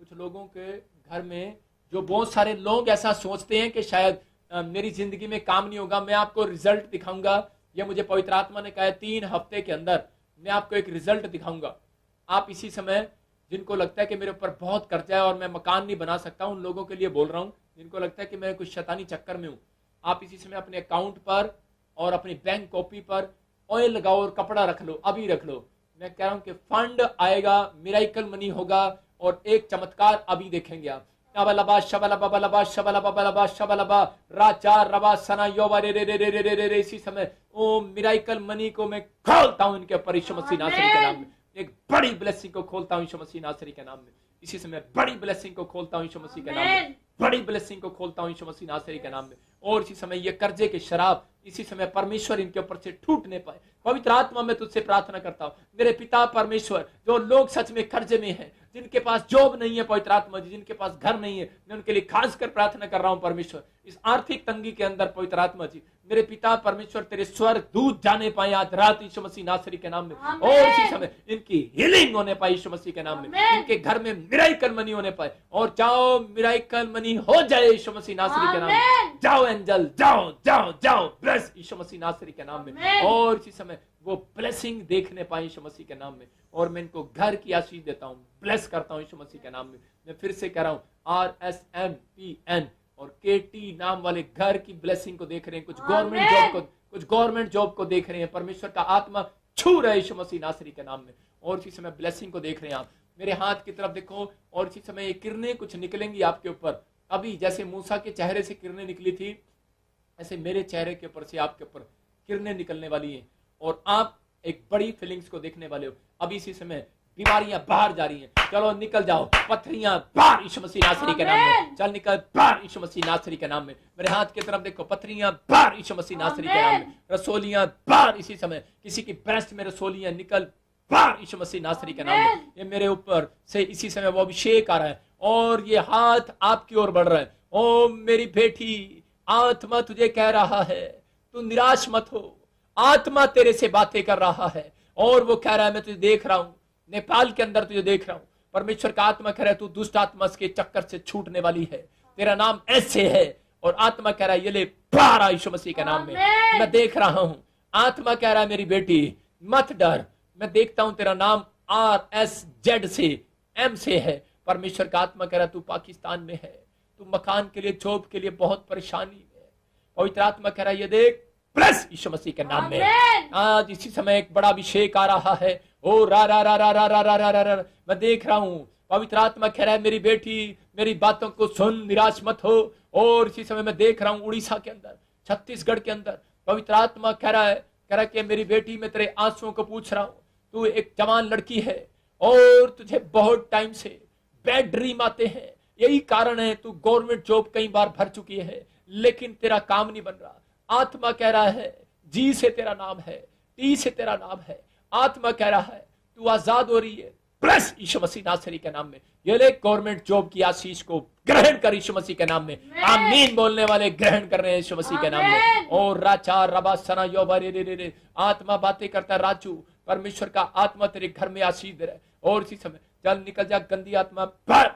कुछ लोगों के घर में, जो बहुत सारे लोग ऐसा सोचते हैं कि शायद मेरी जिंदगी में काम नहीं होगा, मैं आपको रिजल्ट दिखाऊंगा। ये मुझे पवित्र आत्मा ने कहा है 3 हफ्ते के अंदर मैं आपको एक रिजल्ट दिखाऊंगा। आप इसी समय, जिनको लगता है कि मेरे ऊपर बहुत कर्जा है और मैं मकान नहीं बना सकता, उन लोगों के लिए बोल रहा हूं जिनको लगता है कि मैं कुछ शैतानी चक्कर में हूं, आप इसी समय अपने अकाउंट पर और अपनी बैंक कॉपी पर ऑयल लगाओ और कपड़ा रख लो, अभी रख लो। मैं कह रहा हूं कि फंड आएगा, मिराइकल मनी होगा और एक चमत्कार अभी देखेंगे आप। शबलबा शबलबा बलबा शबलबा बलबा शबलबा राजा रबा सना योबा रे रे रे रे रे रे रे। इसी समय ओ मिराइकल मनी को मैं खोलता हूं इनके ऊपर यीशु मसीह नासरी के नाम में। एक बड़ी ब्लेसिंग को खोलता हूं यीशु मसीह नासरी के नाम में। इसी समय बड़ी ब्लेसिंग को खोलता हूं यीशु मसीह के नाम में। बड़ी ब्लेसिंग को खोलता हूं यीशु मसीह नासरी के नाम में। और इसी समय ये कर्जे के शराब इसी समय परमेश्वर इनके ऊपर से टूटने पाए। पवित्र आत्मा में तुझसे प्रार्थना करता हूं, मेरे पिता परमेश्वर, जो लोग सच में कर्जे में हैं, जिनके पास जॉब नहीं है पवित्र आत्मा जी, जिनके पास घर नहीं है, मैं उनके लिए खासकर प्रार्थना कर रहा हूं परमेश्वर। इस आर्थिक तंगी के अंदर पवित्र आत्मा जी, मेरे पिता परमेश्वर, तेरे स्वर्ग दूत जाने पाए आज रात यीशु मसीह नासरी के नाम में। और इसी समय इनकी हीलिंग होने पाए यीशु मसीह के नाम में। इनके घर में मिराइकल मनी होने पाए। और जाओ मिराइकल मनी हो जाए यीशु मसीह नासरी के नाम में। जाओ एंजल, जाओ जाओ जाओ, ब्लेस यीशु मसीह नासरी के नाम में। और इसी समय वो ब्लेसिंग देखने पाए यीशु मसीह के नाम में। और मैं इनको घर की आशीष देता हूँ, ब्लेस करता हूँ यीशु मसीह के नाम में। मैं फिर से कह रहा हूँ, RSMPN और KT नाम वाले घर की ब्लेसिंग को देख रहे हैं, कुछ गवर्नमेंट जॉब को देख रहे हैं। परमेश्वर का आत्मा छू रहा है यीशु मसीह नासरी के नाम में। और इसी समय ब्लेसिंग को देख रहे हैं आप। मेरे हाथ की तरफ देखो, और इसी समय ये किरणें कुछ निकलेंगी आपके ऊपर। अभी जैसे मूसा के चेहरे से किरणें निकली थी, ऐसे मेरे चेहरे के ऊपर से आपके ऊपर किरणें निकलने वाली हैं। और आप एक बड़ी फीलिंग्स को देखने वाले हो। अभी इसी समय बीमारियां बाहर जा रही हैं, चलो निकल जाओ। पत्थरियां बाहर यीशु मसीह नासरी के नाम में, चल निकल बाहर यीशु मसीह नासरी के नाम में। मेरे हाथ की तरफ देखो, पत्थरियां बाहर यीशु मसीह नासरी के नाम में। रसोलियां बाहर इसी समय, किसी की ब्रेस्ट में रसोलियां निकल बाहर यीशु मसीह नासरी के नाम में। ये मेरे ऊपर से इसी समय वो अभिषेक आ रहा है और ये हाथ आपकी ओर बढ़ रहा है। ओ मेरी बेटी, आत्मा तुझे कह रहा है तू निराश मत हो। आत्मा तेरे से बातें कर रहा है और वो कह रहा है मैं तुझे देख रहा हूं, नेपाल के अंदर तुझे देख रहा हूं। परमेश्वर का आत्मा कह रहा है तू दुष्ट आत्मा के चक्कर से छूटने वाली है, तेरा नाम ऐसे है। और आत्मा कह रहा है ये ले बाहर यीशु मसीह के नाम में। मैं देख रहा हूं, आत्मा कह रहा है मेरी बेटी मत डर, मैं देखता हूं तेरा नाम RSZ से M से है। परमेश्वर का आत्मा कह रहा है तू पाकिस्तान में है, तू मकान के लिए, जॉब के लिए बहुत परेशानी में। पवित्र आत्मा कह रहा है ये देख, प्लस यीशु मसीह के नाम में आज इसी समय एक बड़ा अभिषेक आ रहा है। ओ रा रा रा रा रा रा रा रा रा रा, मैं देख रहा हूं। पवित्र आत्मा कह रहा है मेरी बेटी, मेरी बातों को सुन, निराश मत हो। और इसी समय मैं देख रहा हूं उड़ीसा के अंदर, छत्तीसगढ़ के अंदर पवित्र आत्मा कह रहा है कि मेरी बेटी, मैं तेरे आंसुओं को पूछ रहा हूं। तू एक जवान लड़की है और तुझे बहुत टाइम से बैड ड्रीम आते हैं। यही कारण है तू गवर्नमेंट जॉब कई बार भर चुकी है लेकिन तेरा काम नहीं बन रहा। आत्मा कह रहा है G से तेरा नाम है, T से तेरा नाम है। आत्मा कह रहा है तू आजाद हो रही है, प्लस यीशु मसीह नासरी के नाम में। ये ले गवर्नमेंट जॉब की आशीष को ग्रहण कर यीशु मसीह के नाम में। आमीन बोलने वाले ग्रहण कर रहे हैं यीशु मसीह के नाम में। और राचा रबा सना योबा रे रे रे, आत्मा बातें करता है राजू, परमेश्वर का आत्मा तेरे घर में आशीष दे रहा है। और इसी समय चल निकल जा गंदी आत्मा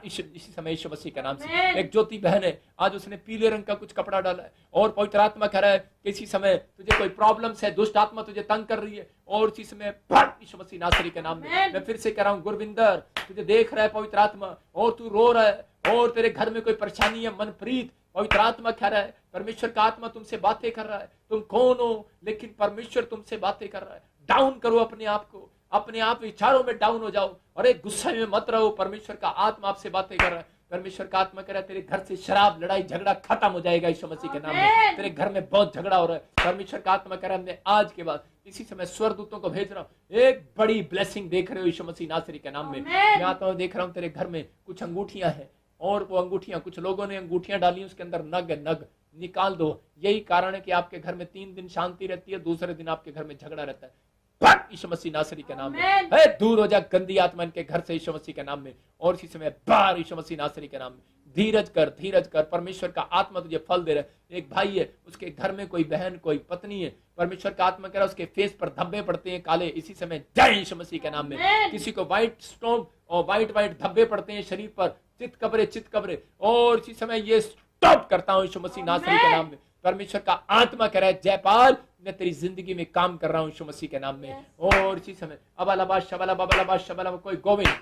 इसी समय यीशु मसीह के नाम से। एक ज्योति बहन है, आज उसने पीले रंग का कुछ कपड़ा डाला है और पवित्र आत्मा कह रहा है कि इसी समय तुझे कोई प्रॉब्लम्स है, दुष्ट आत्मा तुझे तंग कर रही है। और इसी समय यीशु मसीह नासरी के नाम में मैं फिर से कह रहा हूँ, गुरविंदर तुझे देख रहा है पवित्र आत्मा और तू रो रहा है और तेरे घर में कोई परेशानी है। मनप्रीत, पवित्र आत्मा कह रहा है, परमेश्वर का आत्मा तुमसे बातें कर रहा है। तुम कौन हो, लेकिन परमेश्वर तुमसे बातें कर रहा है। डाउन करो अपने आप को, अपने आप विचारों में डाउन हो जाओ। अरे गुस्से में मत रहो, परमेश्वर का आत्मा आपसे बातें कर रहा है। परमेश्वर का आत्मा कह रहा है तेरे घर से शराब, लड़ाई झगड़ा खत्म हो जाएगा यीशु मसीह के नाम में। तेरे घर में बहुत झगड़ा हो रहा है, परमेश्वर का आत्मा कह रहा है मैं आज के बाद इसी समय स्वर्गदूतों को भेज रहा हूँ। एक बड़ी ब्लेसिंग देख रहे हो यीशु मसीह नासरी के नाम में। मैं आता हूँ, देख रहा हूँ तेरे घर में कुछ अंगूठियां हैं और वो अंगूठियां, कुछ लोगों ने अंगूठियां डाली, उसके अंदर नग है, नग निकाल दो। यही कारण है कि आपके घर में 3 दिन शांति रहती है, दूसरे दिन आपके घर में झगड़ा रहता है। यीशु मसीह नासरी के नाम में दूर हो जा गंदी आत्मा इनके घर से यीशु मसीह के नाम में। और इसी समय बाहर यीशु मसीह नासरी के नाम में। धीरज कर, धीरज कर। परमेश्वर का आत्मा तुझे फल दे रहा है। एक भाई है, उसके घर में कोई बहन, कोई पत्नी है, परमेश्वर का आत्मा कह रहा है उसके फेस पर धब्बे पड़ते हैं काले, इसी समय जय यीशु मसीह के नाम में। किसी को व्हाइट स्टोन और व्हाइट धब्बे पड़ते हैं शरीर पर, चित कब्रे, और इसी समय ये स्टॉप करता हूं यीशु मसीह नासरी के नाम में। परमेश्वर का आत्मा कह रहा है जयपाल, मैं तेरी जिंदगी में काम कर रहा हूं यीशु मसीह के नाम में। और इसी समय अबालबा शबला कोई गोविंद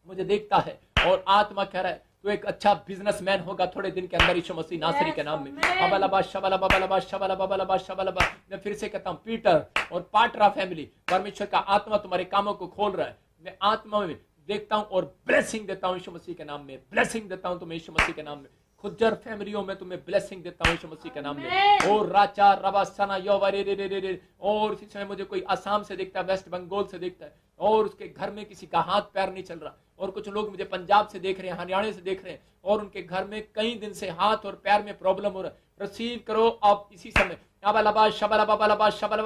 मुझे देखता है और आत्मा कह रहा है तो एक अच्छा बिजनेसमैन होगा थोड़े दिन के अंदर यीशु मसीह नासरी के नाम में। अबालबा शबला। मैं फिर से कहता हूं पीटर और पाटरा फैमिली, परमेश्वर का आत्मा तुम्हारे कामों को खोल रहा है। मैं आत्मा में देखता हूं और ब्लेसिंग देता हूं यीशु मसीह के नाम में, ब्लेसिंग देता हूं तुम्हें यीशु मसीह के नाम में। खुज्जर फैमिलियों में तुम्हें ब्लेसिंग देता हूं यीशु मसीह के नाम में। और राचा रवा सना रे। और इसी समय मुझे कोई असम से देखता है, वेस्ट बंगाल से देखता है, और उसके घर में किसी का हाथ पैर नहीं चल रहा। और कुछ लोग मुझे पंजाब से देख रहे हैं, हरियाणा से देख रहे हैं, और उनके घर में कई दिन से हाथ और पैर में प्रॉब्लम हो रहा है। रिसीव करो अब इसी समय।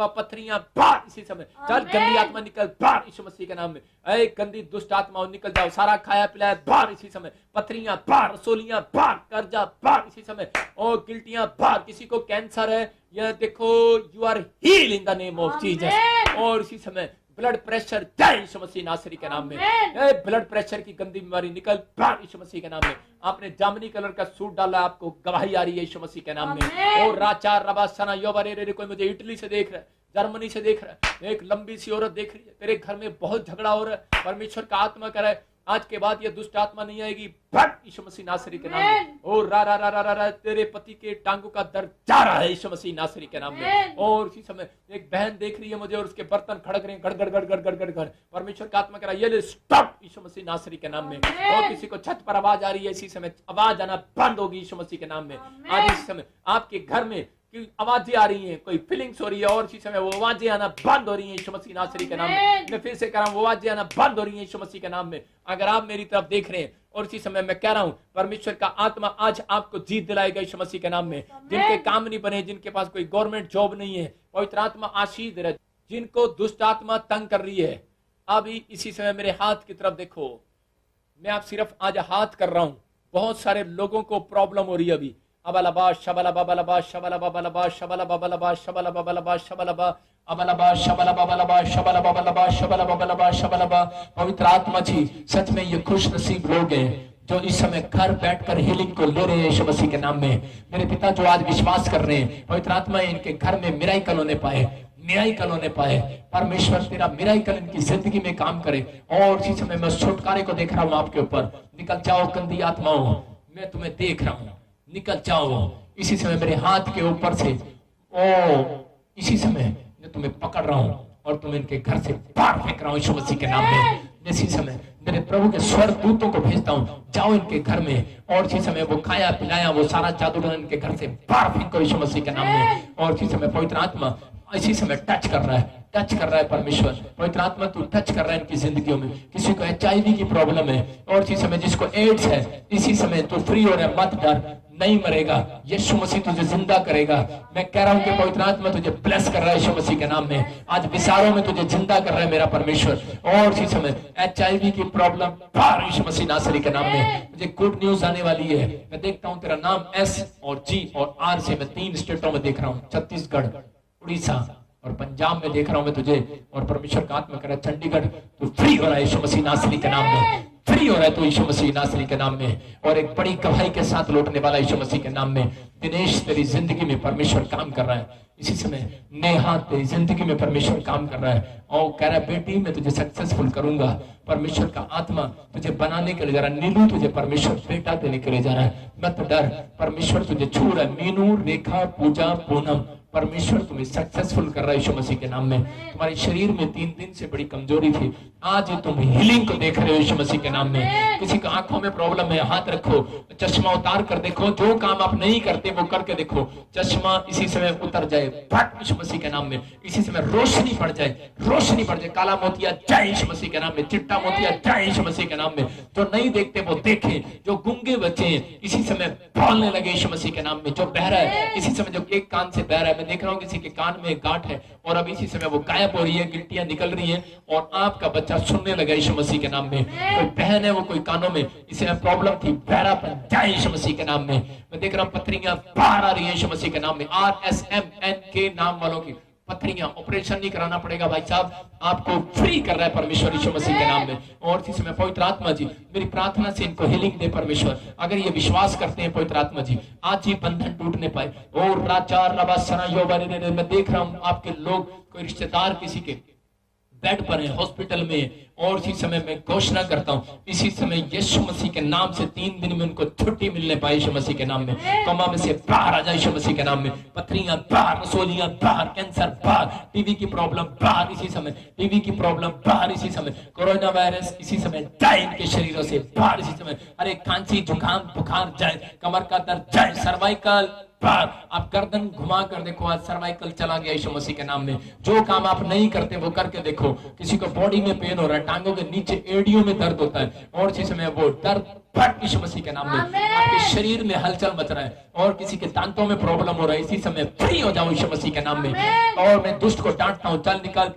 पत्थरियां बाहर इसी समय। चल गंदी आत्मा निकल बाहर यीशु मसीह के नाम में। ऐ गंदी दुष्ट आत्माओं निकल जाओ, सारा खाया पिलाया बाहर इसी समय। पत्थरियां बाहर, रसोलियां बाहर, कर्जा बाहर इसी समय। और गिल्टियां बाहर। किसी को कैंसर है, यह देखो you are heal in the name of Jesus. और इसी समय ब्लड प्रेशर जय यीशु मसीह नासरी के नाम में। ब्लड प्रेशर की गंदी बीमारी निकल बाहर यीशु मसीह के नाम में। आपने जामनी कलर का सूट डाला, आपको गवाही आ रही है यीशु मसीह के नाम में। और राचा रबा सना योबरे। कोई मुझे इटली से देख रहा है, जर्मनी से देख रहा है, एक लंबी सी औरत देख रही है, तेरे घर में बहुत झगड़ा हो रहा है। परमेश्वर का आत्मा कह रहा है आज के बाद ये दुष्ट आत्मा नहीं आएगी, भट यीशु मसीह नासरी के नाम में। और रा तेरे पति के टांगों का दर्द जा रहा है यीशु मसीह नासरी के नाम में। और इसी समय एक बहन देख रही है मुझे, और उसके बर्तन खड़क रहे हैं, गड़। परमेश्वर का आत्मा कह रहा है ये ले स्टॉप यीशु मसीह नासरी के नाम में। और किसी को छत पर आवाज आ रही है, इसी समय आवाज आना बंद होगी यीशु मसीह के नाम में। आज इस समय आपके घर में आवाजें आ रही हैं, कोई फीलिंग्स हो रही है, और इसी समय वो आवाजें आना बंद हो रही हैं यीशु मसीह नासरी के नाम में। मैं फिर से कह रहा हूं, वो आवाजें आना बंद हो रही हैं यीशु मसीह के नाम में। अगर आप मेरी तरफ देख रहे हैं, और इसी समय मैं कह रहा हूं परमेश्वर का आत्मा आज आपको जीत दिलाएगा यीशु मसीह के नाम में। जिनके काम नहीं बने, जिनके पास कोई गवर्नमेंट जॉब नहीं है, पवित्र आत्मा आशीष दे रहा है। जिनको दुष्ट आत्मा तंग कर रही है, अभी इसी समय मेरे हाथ की तरफ देखो। मैं आप सिर्फ आज हाथ कर रहा हूं, बहुत सारे लोगों को प्रॉब्लम हो रही है अभी। अबलबा शबला बबलबा शबला बबलबा शबला बबलबा शबला बबलबा शबलबा अबलबा शबला बबलबा शबला बबलबा शबला बबलबा शबलबा। पवित्र आत्मा जी, सच में ये खुश नसीब लोग हैं जो इस समय घर बैठकर हीलिंग को ले रहे हैं यीशु मसीह के नाम में। मेरे पिता जो आज विश्वास कर रहे हैं, पवित्र आत्मा इनके घर में मिराकल होने पाए, मिराकल होने पाए। परमेश्वर तेरा मिराकल इनकी जिंदगी में काम करे। और इसी समय मैं छुटकारे को देख रहा हूँ आपके ऊपर। निकल जाओ गंदी आत्माओं, मैं तुम्हें देख रहा हूँ, निकल जाओ इसी समय मेरे हाथ के ऊपर से। ओ इसी समय मैं तुम्हें पकड़ रहा हूं और तुम्हें इनके घर से बाहर फेंक रहा हूं यीशु मसीह के नाम में। इसी समय मेरे प्रभु के स्वर्गदूतों को भेजता हूं, जाओ इनके घर में, और इसी समय वो खाया पिलाया वो सारा जादू इनके घर से बाहर फेंको यीशु मसीह के नाम में। और इसी समय पवित्र आत्मा इसी समय टच कर रहा है, टच कर रहा है परमेश्वर। पवित्र आत्मा तू टच कर रहा है इनकी जिंदगियों में। किसी को HIV की प्रॉब्लम है, और इसी समय जिसको एड्स है, इसी समय तू फ्री हो रहा है। मत डर, नहीं मरेगा, यीशु मसीह तुझे जिंदा करेगा। मैं कह रहा हूं कि पवित्र आत्मा तुझे ब्लेस कर रहा है यीशु मसीह के नाम में। आज विचारों में तुझे जिंदा कर रहा है मेरा परमेश्वर। और इसी समय HIV की प्रॉब्लम बाहर यीशु मसीह नासरी के नाम में। मुझे गुड न्यूज आने वाली है। मैं देखता हूं तेरा नाम S और G और R से मैं 3 स्टेटों में देख रहा हूं, छत्तीसगढ़, उड़ीसा और पंजाब में देख रहा हूं मैं तुझे। और परमेश्वर का आत्मा कह रहा है चंडीगढ़ तू फ्री हो रहा है यीशु मसीह नासरी के नाम में, फ्री हो रहा है तो यीशु मसीह नासरी के नाम में। और एक बड़ी गवाही के साथ लौटने वाला यीशु मसीह के नाम में। दिनेश तेरी जिंदगी में परमेश्वर काम कर रहा है इसी समय। नेहा तेरी जिंदगी में परमेश्वर काम कर रहा है और कह रहा है बेटी मैं तुझे सक्सेसफुल करूंगा। परमेश्वर का आत्मा तुझे बनाने के लिए जा रहा है। नीलू तुझे परमेश्वर बेटा देने के लिए जा रहा है, मत डर, परमेश्वर तुझे छू रहा है। मीनू, रेखा, पूजा, पूनम, परमेश्वर तुम्हें सक्सेसफुल कर रहा है यीशु मसीह के नाम में। तुम्हारे शरीर में 3 दिन से बड़ी कमजोरी थी, आज तुम हीलिंग को देख रहे हो यीशु मसीह के नाम में। किसी को आंखों में प्रॉब्लम है, हाथ रखो, चश्मा उतार कर देखो, जो काम आप नहीं करते वो करके देखो, चश्मा इसी समय उतर जाए भट यीशु मसीह के नाम में। इसी समय रोशनी पड़ जाए, रोशनी पड़ जाए। काला मोतिया जय यीशु मसीह के नाम में, चिट्टा मोतिया जय यीशु मसीह के नाम में। जो नहीं देखते वो देखें, जो गूंगे बच्चे हैं इसी समय बोलने लगे यीशु मसीह के नाम में। जो बहरा है इसी समय, जो एक कान से बहरा है मैं देख रहा हूँ किसी के कान में एक गांठ है और अब इसी समय वो गायब हो रही है, गिल्टियां निकल रही हैं और आपका बच्चा सुनने लगा यीशु मसीह के नाम में। कोई बहन है, वो कोई कानों में इसे प्रॉब्लम थी, बहरापन, जाए यीशु मसीह के नाम में। मैं देख रहा हूँ पथरियां बाहर आ रही है यीशु मसीह के नाम में। RSMN के नाम वालों की पथरियां, ऑपरेशन नहीं कराना पड़ेगा भाई साहब, आपको फ्री कर रहा है परमेश्वर यीशु मसीह के नाम में। और इसी समय पवित्र आत्मा जी मेरी प्रार्थना से इनको हीलिंग दे परमेश्वर। अगर ये विश्वास करते हैं पवित्र आत्मा जी, आज ही बंधन टूटने पाए। और राचार रबासना योबारे, मैं देख रहा हूं आपके लोग, कोई रिश्तेदार किसी के बेड पर है, हॉस्पिटल में, और इसी समय मैं घोषणा करता हूं इसी समय यीशु मसीह के नाम से 3 दिन में उनको छुट्टी मिलने पाए यीशु मसीह के नाम में। कोमा में से बाहर आ जाए यीशु मसीह के नाम में। पथरियां बाहर, रसोलियां बाहर, कैंसर बाहर, टीवी की प्रॉब्लम बाहर इसी समय, टीवी की प्रॉब्लम बाहर इसी समय, कोरोना वायरस इसी समय जाए इनके शरीरों से बाहर इसी समय। अरे खांसी, जुकाम, बुखार जाए, कमर का दर्द जाए, सर्वाइकल बाहर। आप गर्दन घुमा कर देखो, आज सर्वाइकल चला गया यीशु मसीह के नाम में। जो काम आप नहीं करते वो करके देखो। किसी को बॉडी में पेन हो रहा है, टांगों के नीचे एड़ियों में दर्द होता है, और इसी समय वो दर्द फट यीशु मसीह के नाम में। आपके शरीर में हलचल मच रहा है और किसी के दांतों में प्रॉब्लम हो रहा है, इसी समय फ्री हो जाओ यीशु मसीह के नाम में। और मैं दुष्ट को डांटता हूं, चल निकल,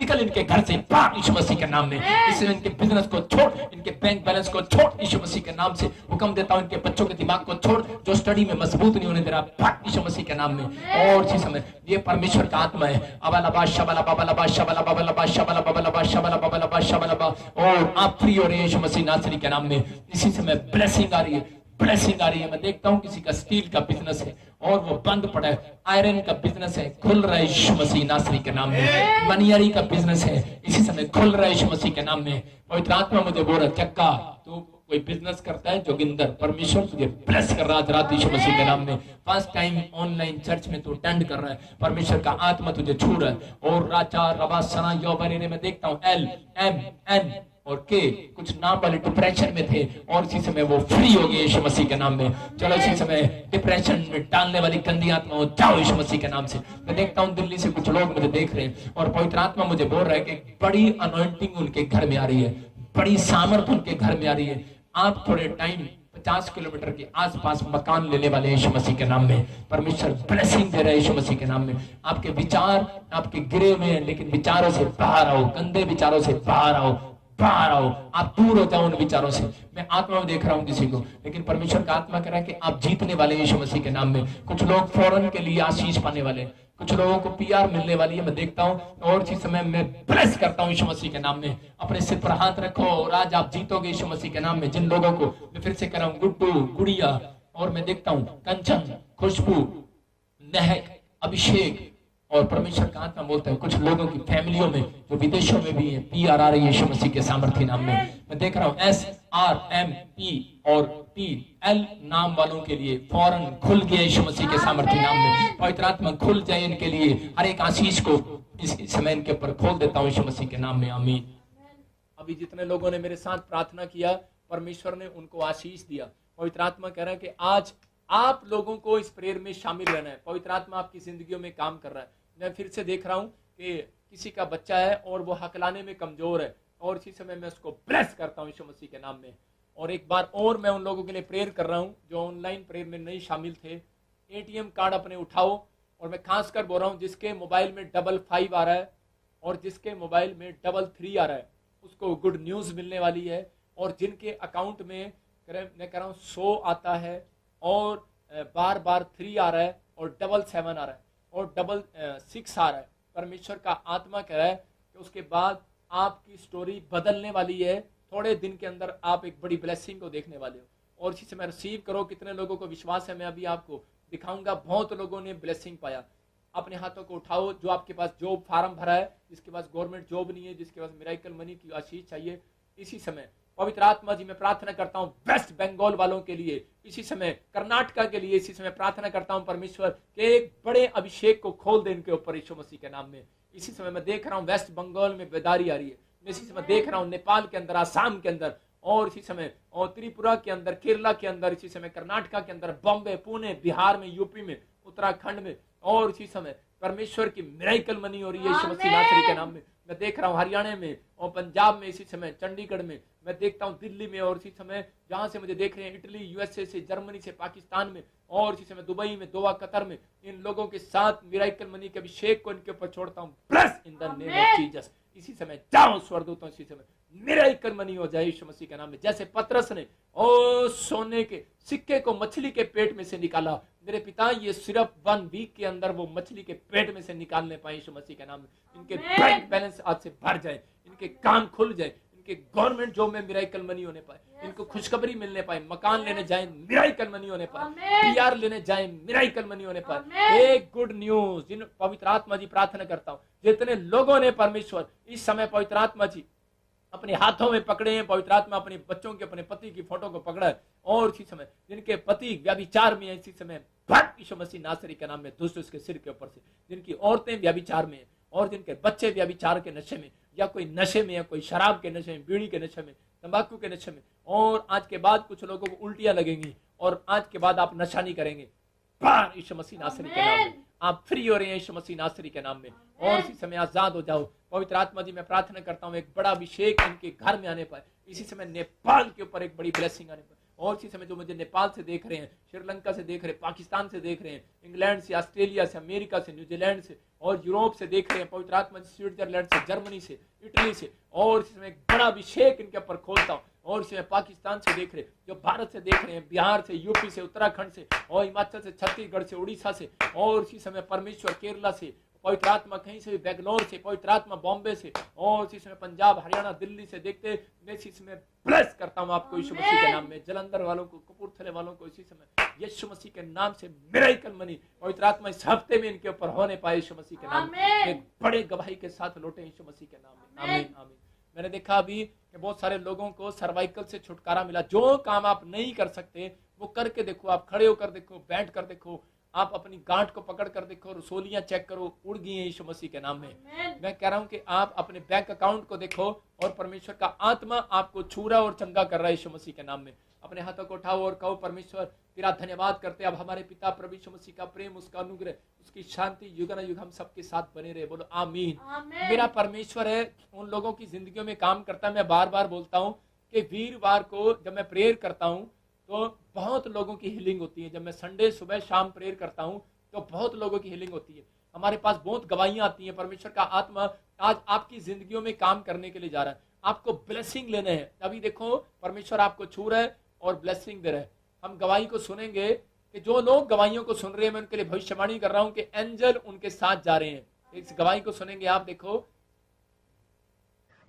निकल इनके घर से बाहर यीशु मसीह के नाम में। इससे इनके बिजनेस को छोड़, इनके बैंक बैलेंस को छोड़ यीशु मसीह के नाम से। हुक्म देता हूं इनके बच्चों के दिमाग को छोड़, जो स्टडी में मजबूत नहीं होने दे रहा, भाग यीशु मसीह के नाम में। और इसी समय ये परमेश्वर का आत्मा है। अबलबा शबला बबलबा शबला बबलबा शबला बबलबा शबला बबलबा शबला, और आप फ्री हो रहे हैं यीशु मसीह नासरी के नाम में। इसी समय ब्लेसिंग आ रही है, ब्लेसिंग आ रही है। मैं देखता हूं किसी का स्टील का बिजनेस है और वो बंद पड़ा है, आयरन का बिजनेस है, खुल रहा है यीशु मसीह नासरी के नाम में। मनियारी का बिजनेस है, इसी समय खुल रहा है यीशु मसीह के नाम में। पवित्र आत्मा मुझे बोल रहा, चक्का तू कोई बिजनेस करता है जोगिंदर, परमेश्वर तुझे ब्लेस कर रहा है रात यीशु मसीह के नाम में। फर्स्ट टाइम ऑनलाइन चर्च में तू अटेंड कर रहा है, परमेश्वर का आत्मा तुझे छू रहा है। और राजा रबासना योबरे, मैं देखता हूं LMN और के कुछ नाम वाले डिप्रेशन में थे और इसी समय वो फ्री हो गए यीशु मसीह के नाम में। चलो इसी समय डिप्रेशन में डालने वाली गंदी आत्मा हो जाओ यीशु मसीह के नाम से। मैं देखता हूं दिल्ली से कुछ लोग मुझे देख रहे हैं और पवित्र आत्मा मुझे बोल रहा है कि बड़ी अनॉइंटिंग उनके घर में आ रही है, बड़ी सामर्थ उनके घर में आ रही है। आप थोड़े टाइम 50 किलोमीटर के आसपास मकान लेने वाले यीशु मसीह के नाम में। परमेश्वर ब्लेसिंग दे रहा है यीशु मसीह के नाम में। आपके विचार आपके गिरे हुए हैं, लेकिन विचारों से बाहर आओ, गंदे विचारों से बाहर आओ, बाहर आओ, आप दूर हो जाओ उन विचारों से। मैं आत्मा में देख रहा हूं किसी को, लेकिन परमेश्वर का आत्मा कह रहा है कि आप जीतने वाले यीशु मसीह के नाम में। कुछ लोग फौरन के लिए आशीष पाने वाले, कुछ लोगों को PR मिलने वाली है, मैं देखता हूं। और इसी समय मैं ब्लेस करता हूं यीशु मसीह के नाम में। अपने सिर पर हाथ रखो और आज आप जीतोगे यीशु मसीह के नाम में। जिन लोगों को मैं फिर से कह रहा हूं, गुड्डू, गुड़िया, और मैं देखता हूं कंचन, खुशबू, महक, अभिषेक, और परमेश्वर का आत्मा बोलता है कुछ लोगों की फैमिलियों में जो विदेशों में भी है PR आ रही है यीशु मसीह के सामर्थ्य नाम में। मैं देख रहा हूं SRMP और TL नाम वालों के लिए फौरन खुल गया यीशु मसीह के सामर्थ्य नाम में। पवित्र आत्मा खुल जाए इनके लिए, हर एक आशीष को इस समय इनके ऊपर खोल देता हूं यीशु मसीह के नाम में, आमीन। अभी जितने लोगों ने मेरे साथ प्रार्थना किया, परमेश्वर ने उनको आशीष दिया। पवित्र आत्मा कह रहा है कि आज आप लोगों को इस प्रेयर में शामिल रहना है। पवित्र आत्मा आपकी जिंदगियों में काम कर रहा है। मैं फिर से देख रहा हूं कि किसी का बच्चा है और वो हकलाने में कमजोर है, और इसी समय मैं उसको ब्लेस करता हूं यीशु मसीह के नाम में। और एक बार और मैं उन लोगों के लिए प्रेयर कर रहा हूं जो ऑनलाइन प्रेयर में नहीं शामिल थे। ATM कार्ड अपने उठाओ, और मैं खासकर बोल रहा हूं जिसके मोबाइल में 55 आ रहा है और जिसके मोबाइल में 33 आ रहा है, उसको गुड न्यूज मिलने वाली है। और जिनके अकाउंट में मैं कह रहा हूं 100 आता है और बार बार 3 आ रहा है और 77 आ रहा है और 6 आ रहा है, परमेश्वर का आत्मा कह रहा है कि उसके बाद आपकी स्टोरी बदलने वाली है। थोड़े दिन के अंदर आप एक बड़ी ब्लेसिंग को देखने वाले हो। और इसी से मैं रिसीव करो। कितने लोगों को विश्वास है, मैं अभी आपको दिखाऊंगा। बहुत लोगों ने ब्लेसिंग पाया। अपने हाथों को उठाओ जो आपके पास जॉब फार्म भरा है, जिसके पास गवर्नमेंट जॉब नहीं है, जिसके पास मिरेकल मनी की आशीष चाहिए। इसी समय पवित्र आत्मा जी मैं प्रार्थना करता हूं वेस्ट बंगाल वालों के लिए, इसी समय कर्नाटका के लिए, इसी समय प्रार्थना करता हूं परमेश्वर के एक बड़े अभिषेक को खोल दे इनके ऊपर यीशु मसीह के नाम में। इसी समय मैं देख रहा हूं वेस्ट बंगाल में बेदारी आ रही है। मैं इसी समय देख रहा हूं नेपाल के अंदर, आसाम के अंदर, और इसी समय और त्रिपुरा के अंदर, केरला के अंदर, इसी समय कर्नाटका के अंदर, बॉम्बे, पुणे, बिहार में, यूपी में, उत्तराखंड में, और इसी समय परमेश्वर की मिरेकल मनी हो रही है यीशु मसीह नासरी के नाम में। मैं देख रहा हूं हरियाणा में और पंजाब में, इसी समय चंडीगढ़ में, मैं देखता हूँ दिल्ली में, और इसी समय जहां से मुझे देख रहे हैं इटली, यूएसए से, जर्मनी से, पाकिस्तान में, और इसी समय दुबई में, दोहा, कतर में, इन लोगों के साथ मिराकल मनी के अभिषेक को इनके ऊपर छोड़ता हूँ। Bless in the name of Jesus. इसी समय जाओ स्वर्गदूतों, इसी समय मिराकल मनी हो जाए यीशु मसीह के नाम में। जैसे पतरस ने ओ सोने के सिक्के को मछली के पेट में से निकाला, मेरे पिता ये सिर्फ 1 वीक के अंदर वो मछली के पेट में से निकालने पाए यीशु मसीह के नाम में। इनके बैंक बैलेंस आज से भर जाए, इनके काम खुल जाए, इनके गवर्नमेंट जॉब में मिराकल मनी होने पाए, इनको खुशखबरी मिलने पाए, मकान लेने जाए मिराकल मनी होने पाए, पीआर लेने जाए मिराकल मनी होने पाए। एक गुड न्यूज, जिन पवित्र आत्मा जी प्रार्थना करता हूँ, जितने लोगों ने परमेश्वर इस समय पवित्र आत्मा जी अपने हाथों में पकड़े हैं, पवित्र आत्मा अपने बच्चों के, अपने पति की फोटो को पकड़ा है, और इसी समय जिनके पति व्यभिचार में है, इसी समय यीशु मसीह नासरी के नाम में दुष्ट उसके सिर के ऊपर से, जिनकी औरतें व्यभिचार में है, और जिनके बच्चे व्यभिचार के नशे में, या कोई नशे में है, कोई शराब के नशे में, बीड़ी के नशे में, तंबाकू के नशे में, और आज के बाद कुछ लोगों को उल्टियां लगेंगी, और आज के बाद आप नशा नहीं करेंगे, बार यीशु मसीह नासरी के नाम में आप फ्री हो रहे हैं यीशु मसीह नासरी के नाम में, और इसी समय आजाद हो जाओ। पवित्र आत्मा जी मैं प्रार्थना करता हूँ एक बड़ा अभिषेक इनके घर में आने पाए, इसी समय नेपाल के ऊपर एक बड़ी ब्लेसिंग आने पाए, और इसी समय जो मुझे नेपाल से देख रहे हैं, श्रीलंका से देख रहे हैं, पाकिस्तान से देख रहे हैं, इंग्लैंड से, ऑस्ट्रेलिया से, अमेरिका से, न्यूजीलैंड से, और यूरोप से देख रहे हैं, पवित्र आत्मा स्विट्जरलैंड से, जर्मनी से, इटली से, और इसी समय एक बड़ा अभिषेक इनके ऊपर खोलता हूँ, और इसी समय पाकिस्तान से देख रहे हैं, जो भारत से देख रहे हैं, बिहार से, यूपी से, उत्तराखंड से, और हिमाचल से, छत्तीसगढ़ से, उड़ीसा से, और इसी समय परमेश्वर केरला से, पवित्र आत्मा कहीं से भी, बेंगलोर से, पवित्र आत्मा बॉम्बे से, और इसी समय पंजाब, हरियाणा, दिल्ली से देखते, मैं इसी समय ब्लेस करता हूं आपको यीशु मसीह के नाम में। जलंधर वालों को, कपूरथले वालों को इसी समय यीशु मसीह के नाम से मिराकल मनी पवित्र आत्मा इस हफ्ते में इनके ऊपर होने पाए यीशु मसीह के नाम में, एक बड़े गवाही के साथ लौटे यीशु मसीह के नाम में। आमीन आमीन। मैंने देखा अभी कि बहुत सारे लोगों को सर्वाइकल से छुटकारा मिला। जो काम आप नहीं कर सकते वो करके देखो, आप खड़े होकर देखो, बैठ कर देखो, आप अपनी गांठ को पकड़ कर देखो, रसोलियां चेक करो, उड़ गई हैं यीशु मसीह के नाम में। मैं कह रहा हूं कि आप अपने बैंक अकाउंट को देखो, और परमेश्वर का आत्मा आपको छू रहा और चंगा कर रहा है यीशु मसीह के नाम में। अपने हाथों को उठाओ और कहो, परमेश्वर तेरा धन्यवाद करते। अब हमारे पिता प्रभु यीशु मसीह का प्रेम, उसका अनुग्रह, उसकी शांति युग न युग हम सबके साथ बने रहे। बोलो आमीन। मेरा परमेश्वर है, उन लोगों की जिंदगियों में काम करता है। मैं बार बार बोलता हूँ कि वीरवार को जब मैं प्रेयर करता हूँ तो बहुत लोगों की हीलिंग होती है। जब मैं संडे सुबह शाम प्रेयर करता हूँ तो बहुत लोगों की हीलिंग होती है। हमारे पास बहुत गवाहियां आती हैं। परमेश्वर का आत्मा आज आपकी जिंदगियों में काम करने के लिए जा रहा है। आपको ब्लेसिंग लेने हैं। अभी देखो परमेश्वर आपको छू रहा है और ब्लेसिंग दे रहा है। हम गवाही को सुनेंगे कि जो लोग गवाहियों को सुन रहे हैं, मैं उनके लिए भविष्यवाणी कर रहा हूं कि एंजल उनके साथ जा रहे हैं। इस गवाही को सुनेंगे आप। देखो,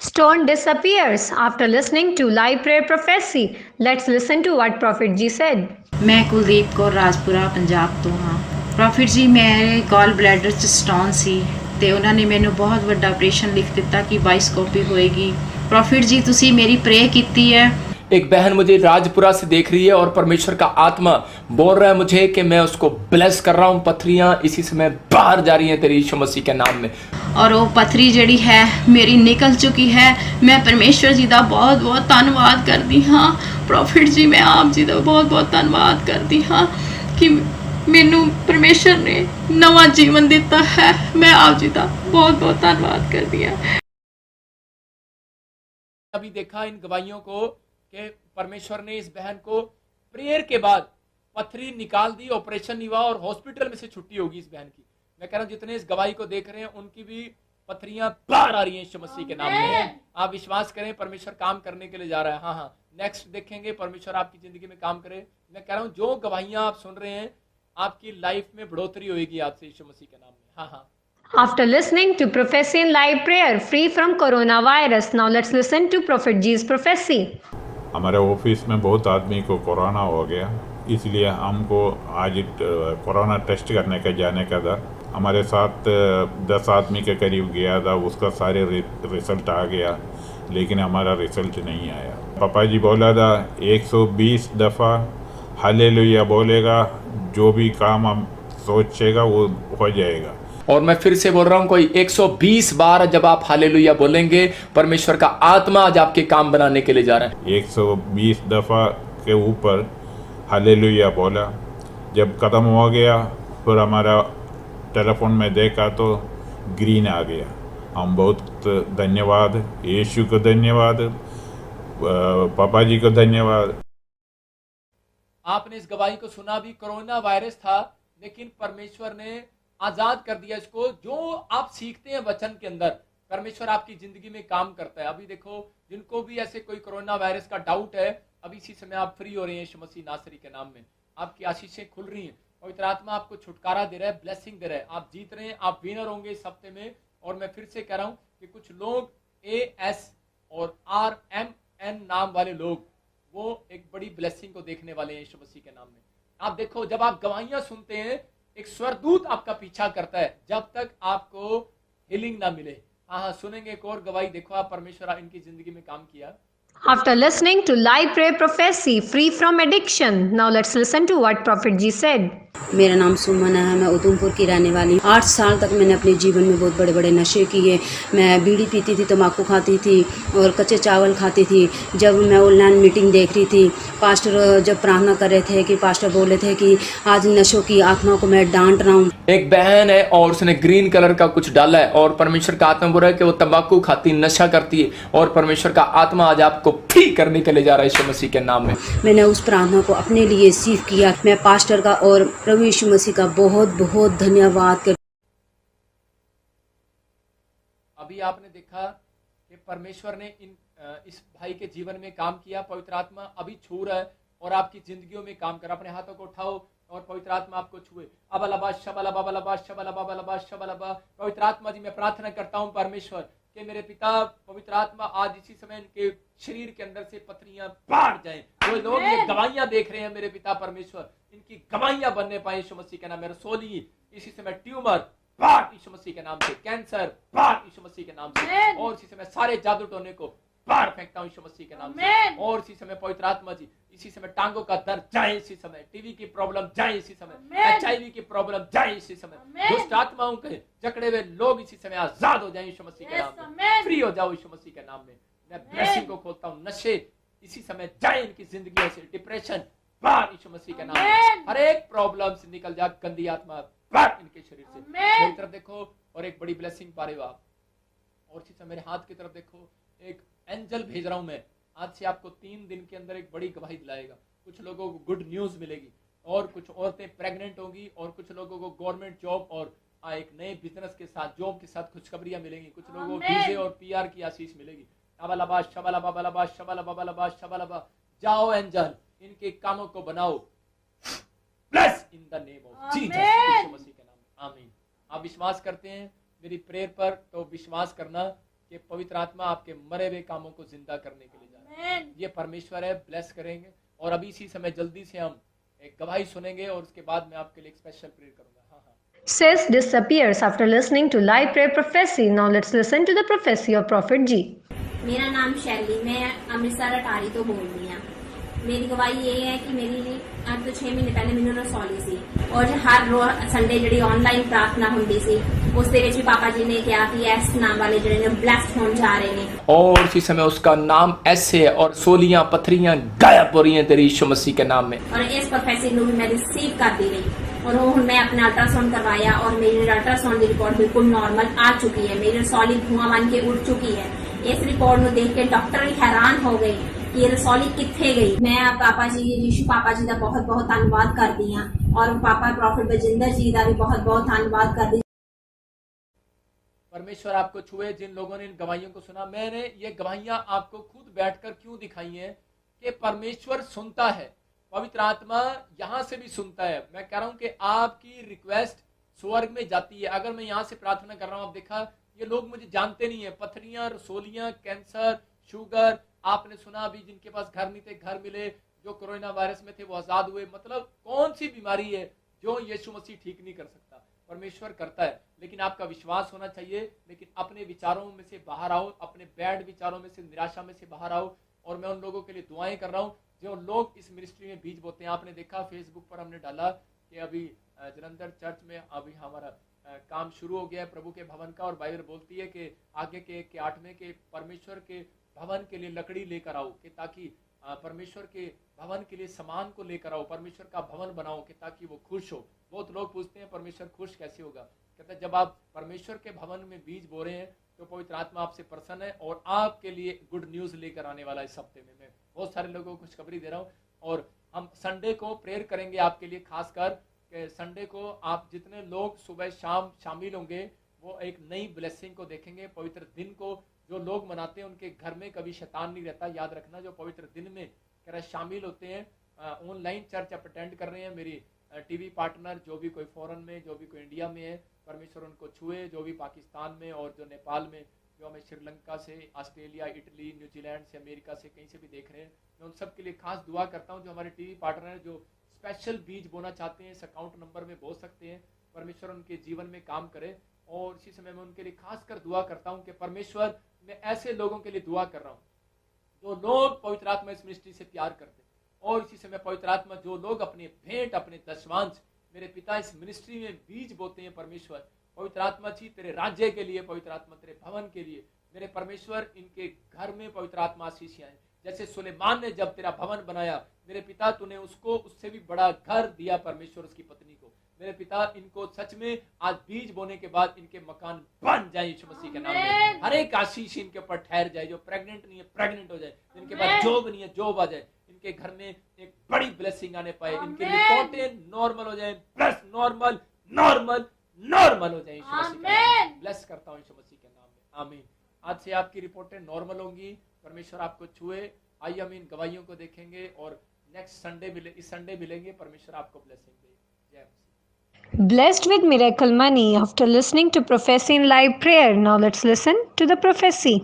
Stone disappears after listening to live prayer prophecy. Let's listen to what Prophet Ji said. ਮੈਂ ਕੁਲਦੀਪ ਕੌਰ ਰਾਜਪੁਰਾ ਪੰਜਾਬ ਤੋਂ ਹਾਂ। ਪ੍ਰੋਫਿਟ ਜੀ, ਮੇਰੇ ਗਾਲ ਬਲੈਡਰ 'ਚ ਸਟੋਨ ਸੀ ਤੇ ਉਹਨਾਂ ਨੇ ਮੈਨੂੰ ਬਹੁਤ ਵੱਡਾ ਆਪਰੇਸ਼ਨ ਲਿਖ ਦਿੱਤਾ ਕਿ ਬਾਈਸਕੋਪੀ ਹੋਏਗੀ। ਪ੍ਰੋਫਿਟ ਜੀ, ਤੁਸੀਂ ਮੇਰੀ ਪ੍ਰੇ ਕੀਤੀ ਹੈ। एक बहन मुझे राजपुरा से देख रही है और परमेश्वर का आत्मा बोल रहा है मुझे कि मैं उसको ब्लेस कर रहा हूँ। पथरियां इसी समय बाहर जा रही हैं तेरे यीशु मसीह के नाम में। और वो पथरी ਜਿਹੜੀ ਹੈ ਮੇਰੀ ਨਿਕਲ ਚੁੱਕੀ ਹੈ। ਮੈਂ ਪਰਮੇਸ਼ਵਰ ਜੀ ਦਾ ਬਹੁਤ ਬਹੁਤ ਧੰਨਵਾਦ ਕਰਦੀ ਹਾਂ। ਪ੍ਰੋਫਿਟ ਜੀ, ਮੈਂ ਆਪ ਜੀ ਦਾ ਬਹੁਤ ਬਹੁਤ ਧੰਨਵਾਦ ਕਰਦੀ ਹਾਂ ਕਿ ਮੈਨੂੰ ਪਰਮੇਸ਼ਵਰ ਨੇ ਨਵਾਂ ਜੀਵਨ ਦਿੱਤਾ ਹੈ। ਮੈਂ ਆਪ ਜੀ ਦਾ ਬਹੁਤ ਬਹੁਤ ਧੰਨਵਾਦ ਕਰਦੀ ਹਾਂ। अभी देखा इन गवाहियों को कि परमेश्वर ने इस बहन को प्रेयर के बाद पथरी निकाल दी, ऑपरेशन नहीं हुआ और हॉस्पिटल में से छुट्टी होगी इस बहन की। मैं कह रहा हूं जितने इस गवाही को देख रहे हैं उनकी भी पथरियां बाहर आ रही हैं यीशु मसीह के नाम में। आप विश्वास करें, परमेश्वर काम करने के लिए जा रहा है। हाँ हाँ, नेक्स्ट देखेंगे परमेश्वर आपकी जिंदगी में काम करे। मैं कह रहा हूँ जो गवाहियां आप सुन रहे हैं आपकी लाइफ में बढ़ोतरी होगी आपसे यीशु मसीह के नाम में। हाँ हाँ। After listening to prophecy and live prayer free from coronavirus, now let's listen to Prophet G's prophecy. हमारे ऑफिस में बहुत आदमी को कोरोना हो गया, इसलिए हमको आज कोरोना टेस्ट करने का जाने का था। हमारे साथ 10 आदमी के करीब गया था, उसका सारे रिजल्ट आ गया, लेकिन हमारा रिजल्ट नहीं आया। पापा जी बोला था 120 दफ़ा हालेलुया बोलेगा, जो भी काम हम सोचेगा वो हो जाएगा। और मैं फिर से बोल रहा हूं, कोई 120 बार जब आप हालेलुया बोलेंगे, परमेश्वर का आत्मा आज आपके काम बनाने के लिए जा रहा है। 120 दफ़ा के ऊपर हालेलुया बोला। जब ख़त्म हो गया फिर हमारा टेलीफोन में देखा तो ग्रीन आ गया। हम बहुत धन्यवाद, यीशु को धन्यवाद। पापा जी को धन्यवाद। आपने इस गवाही को सुना भी, कोरोना वायरस था लेकिन परमेश्वर ने आजाद कर दिया इसको। जो आप सीखते हैं वचन के अंदर, परमेश्वर आपकी जिंदगी में काम करता है। अभी देखो, जिनको भी ऐसे कोई कोरोना वायरस का डाउट है, अभी इसी समय आप फ्री हो रहे हैं यीशु मसीह नासरी के नाम में। आपकी आशीषें खुल रही हैं, पवित्र आत्मा आपको छुटकारा दे रहा है, ब्लेसिंग दे रहा है, आप जीत रहे हैं, आप विनर होंगे इस हफ्ते में। और मैं फिर से कह रहा हूं कि कुछ लोग AS और RMN नाम वाले लोग, वो एक बड़ी ब्लेसिंग को देखने वाले हैं यीशु मसीह के नाम में। आप देखो, जब आप गवाहियां सुनते हैं, एक स्वर्गदूत आपका पीछा करता है जब तक आपको हीलिंग ना मिले। हाँ, सुनेंगे एक और गवाही। देखो, आप परमेश्वर इनकी जिंदगी में काम किया। After listening to live prayer prophecy free from addiction, now let's listen to what Prophet G said. मेरा नाम सुमन है, मैं उधमपुर की रहने वाली। 8 साल तक मैंने अपने जीवन में बहुत बड़े बड़े नशे किए। मैं बीड़ी पीती थी, तम्बाकू खाती थी और कच्चे चावल खाती थी। जब मैं ऑनलाइन मीटिंग देख रही थी, पास्टर जब प्रार्थना कर रहे थे कि पास्टर बोले थे कि आज नशों की आत्मा को मैं डांट रहा हूँ। एक बहन है और उसने ग्रीन कलर का कुछ डाला है और परमेश्वर का आत्मा बोल रहा है कि वो तंबाकू खाती, नशा करती है, और परमेश्वर का आत्मा आज आपको फ्री करने के लिए जा रहा है यीशु मसीह के नाम में। मैंने उस प्रार्थना को अपने लिए सीख किया। मैं पास्टर का और प्रभु यीशु मसीह का बहुत बहुत धन्यवाद कर। अभी आपने देखा कि परमेश्वर ने इस भाई के जीवन में काम किया। पवित्र आत्मा अभी छू रहा है और आपकी जिंदगियों में काम कर। अपने हाथों को उठाओ और पवित्र आत्मा आपको छुए। अबलबा शबला बाबा शबला बाबा शबला। पवित्र आत्मा जी, मैं प्रार्थना करता हूँ परमेश्वर कि मेरे पिता पवित्र आत्मा आज इसी समय इनके शरीर के अंदर से पथरियां बाहर जाएं। जो लोग ये गवाहियां देख रहे हैं मेरे पिता परमेश्वर, इनकी गवाहियां बनने पाए यीशु मसीह के नाम में। रसोली इसी समय ट्यूमर बाहर यीशु मसीह के नाम से, कैंसर बाहर यीशु मसीह के नाम से, और इसी समय सारे जादू टोने को बाहर फेंकता हूं यीशु मसीह के नाम से। और इसी समय पवित्र आत्मा जी, इसी समय टांगों का दर्द जाए इसी समय, टीवी की प्रॉब्लम जाए इसी समय, HIV की प्रॉब्लम जाए इसी समय, दुष्ट आत्माओं के जकड़े हुए लोग इसी समय आजाद हो जाए यीशु मसीह के नाम में, फ्री हो जाओ यीशु मसीह के नाम में। मैं ब्लेसिंग को खोलता हूँ। नशे इसी समय जाए इनकी जिंदगी से, डिप्रेशन बाहर यीशु मसीह के नाम में, हर एक प्रॉब्लम से निकल जा, गंदी आत्मा बाहर इनके शरीर से। मेरी तरफ देखो और एक बड़ी ब्लेसिंग पा रहे हो आप। और इसी समय मेरे हाथ की तरफ देखो, एक एंजल भेज रहा हूं मैं। आज से आपको 3 दिन के अंदर एक बड़ी गवाही दिलाएगा। कुछ लोगों को गुड न्यूज मिलेगी और कुछ औरतें प्रेग्नेंट होंगी और कुछ लोगों को गवर्नमेंट जॉब और एक नए बिजनेस के साथ, जॉब के साथ खुशखबरियां मिलेंगी। कुछ लोगों को वीजे और PR की आशीष मिलेगी। अबलबा शबला बाबा शबला बाबा शबला। जाओ एंजल, इनके कामों को बनाओ। Bless in the name of Jesus, यीशु मसीह के नाम में, आमीन। आप विश्वास करते हैं मेरी प्रेयर पर, तो विश्वास करना कि पवित्र आत्मा आपके मरे हुए कामों को जिंदा करने के लिए जा रहा है। ये परमेश्वर है, ब्लेस करेंगे। और अभी इसी समय जल्दी से हम एक गवाही सुनेंगे और उसके बाद मैं आपके लिए एक स्पेशल प्रेयर करूंगा। Sis disappears after listening to live prayer prophecy. Now let's listen to the prophecy of Prophet G. मेरा नाम शैली, मैं अमृतसर अटारी तो बोल रही हूँ। मेरी गवाही ये है कि मेरी अब तो 6 महीने पहले मैंने रसौली सी और हर रोज संडे जी ऑनलाइन प्रार्थना होंगी सी, उस भी पापा जी ने कहा कि एस नाम वाले जो ब्लेस्ड होने जा रहे हैं, और इसी समय उसका नाम एस है और सोलियां पथरियां गायब हो रही हैं तेरी यीशु मसीह के नाम में। और इस प्रोफेसी को भी मैं रिसीव कर दी गई और वो मैं अपना अल्ट्रासाउंड करवाया और मेरी अल्ट्रासाउंड की रिपोर्ट बिल्कुल नॉर्मल आ चुकी है। मेरी रसौली धुआं बन के उड़ चुकी है। इस रिपोर्ट को देख के डॉक्टर भी हैरान हो गए कि ये रसौली कित्थे गई। मैं पापा जी, यीशु पापा जी का बहुत बहुत धन्यवाद करती हूँ और पापा प्रॉफिट बजिंदर जी का भी बहुत बहुत धन्यवाद करती। परमेश्वर आपको छुए। जिन लोगों ने इन गवाहियों को सुना, मैंने ये गवाहियां आपको खुद बैठकर क्यों दिखाई हैं कि परमेश्वर सुनता है, पवित्र आत्मा यहाँ से भी सुनता है। मैं कह रहा हूँ कि आपकी रिक्वेस्ट स्वर्ग में जाती है। अगर मैं यहाँ से प्रार्थना कर रहा हूँ, आप देखा ये लोग मुझे जानते नहीं है, पथरियां, रसोलियां, कैंसर, शुगर, आपने सुना अभी जिनके पास घर नहीं थे घर मिले, जो कोरोना वायरस में थे वो आजाद हुए। मतलब कौन सी बीमारी है जो यीशु मसीह ठीक नहीं कर सकता? परमेश्वर करता है, लेकिन आपका विश्वास होना चाहिए। लेकिन अपने विचारों में से बाहर आओ, अपने बैड विचारों में से, निराशा में से बाहर आओ। और मैं उन लोगों के लिए दुआएं कर रहा हूँ जो लोग इस मिनिस्ट्री में बीज बोते हैं। आपने देखा फेसबुक पर हमने डाला कि अभी जलंधर चर्च में अभी हमारा काम शुरू हो गया है प्रभु के भवन का, और बाइबल बोलती है कि आगे के 8 में के परमेश्वर के भवन के लिए लकड़ी लेकर आओ कि ताकि परमेश्वर के भवन के लिए सामान को लेकर आओ, परमेश्वर का भवन बनाओ कि ताकि वो खुश हो। बहुत लोग पूछते हैं परमेश्वर खुश कैसे होगा? कहता है जब आप परमेश्वर के भवन में बीज बो रहे हैं तो तो पवित्र आत्मा आपसे प्रसन्न है और आपके लिए गुड न्यूज़ लेकर आने वाला इस हफ्ते में। मैं बहुत सारे लोगों को खुशखबरी दे रहा हूँ और हम संडे को प्रेयर करेंगे आपके लिए, खासकर संडे को आप जितने लोग सुबह शाम शामिल होंगे वो एक नई ब्लेसिंग को देखेंगे। पवित्र दिन को जो लोग मनाते हैं उनके घर में कभी शैतान नहीं रहता। याद रखना, जो पवित्र दिन में कह रहा शामिल होते हैं, ऑनलाइन चर्च आप अटेंड कर रहे हैं, मेरी टीवी पार्टनर जो भी कोई फॉरेन में, जो भी कोई इंडिया में है, परमेश्वर उनको छुए, जो भी पाकिस्तान में और जो नेपाल में, जो हमें श्रीलंका से, ऑस्ट्रेलिया, इटली, न्यूजीलैंड से, अमेरिका से, कहीं से भी देख रहे हैं, मैं उन सब के लिए खास दुआ करता हूँ। जो हमारे टीवी पार्टनर जो स्पेशल बीज बोना चाहते हैं, इस अकाउंट नंबर में बो सकते हैं। परमेश्वर उनके जीवन में काम करे और इसी समय मैं उनके लिए खास कर दुआ करता हूँ कि परमेश्वर, मैं ऐसे लोगों के लिए दुआ कर रहा हूँ जो लोग पवित्र आत्मा इस मिनिस्ट्री से प्यार करते हैं, और इसी समय पवित्र आत्मा जो लोग अपने भेंट, अपने दशवांश मेरे पिता इस मिनिस्ट्री में बीज बोते हैं, परमेश्वर पवित्र आत्मा जी तेरे राज्य के लिए, पवित्र आत्मा तेरे भवन के लिए, मेरे परमेश्वर इनके घर में पवित्र आत्मा आशीषियां हैं। जैसे सुलेमान ने जब तेरा भवन बनाया, मेरे पिता तूने उसको उससे भी बड़ा घर दिया परमेश्वर उसकी पत्नी को। मेरे पिता इनको सच में आज बीज बोने के बाद इनके मकान बन जाए यीशु मसीह के नाम में। हर एक आशीष इनके ऊपर ठहर जाए। जो प्रेग्नेंट नहीं है प्रेग्नेंट हो जाए, जिनके पास जॉब नहीं है जॉब आ जाए, इनके घर में एक बड़ी ब्लेसिंग आने पाए, इनकी रिपोर्टें नॉर्मल हो जाए, प्लस नॉर्मल नॉर्मल नॉर्मल हो जाए यीशु मसीह के नाम में। ब्लेस करता हूँ यीशु मसीह के नाम में, आमीन। आज से आपकी रिपोर्टें नॉर्मल होंगी, परमेश्वर आपको छुए। आइए हम इन गवाहियों को देखेंगे और नेक्स्ट संडे इस संडे मिलेंगे। परमेश्वर आपको ब्लेसिंग दे। जय मसीह। Blessed with miracle money after listening to prophecy in live prayer. Now let's listen to the prophecy.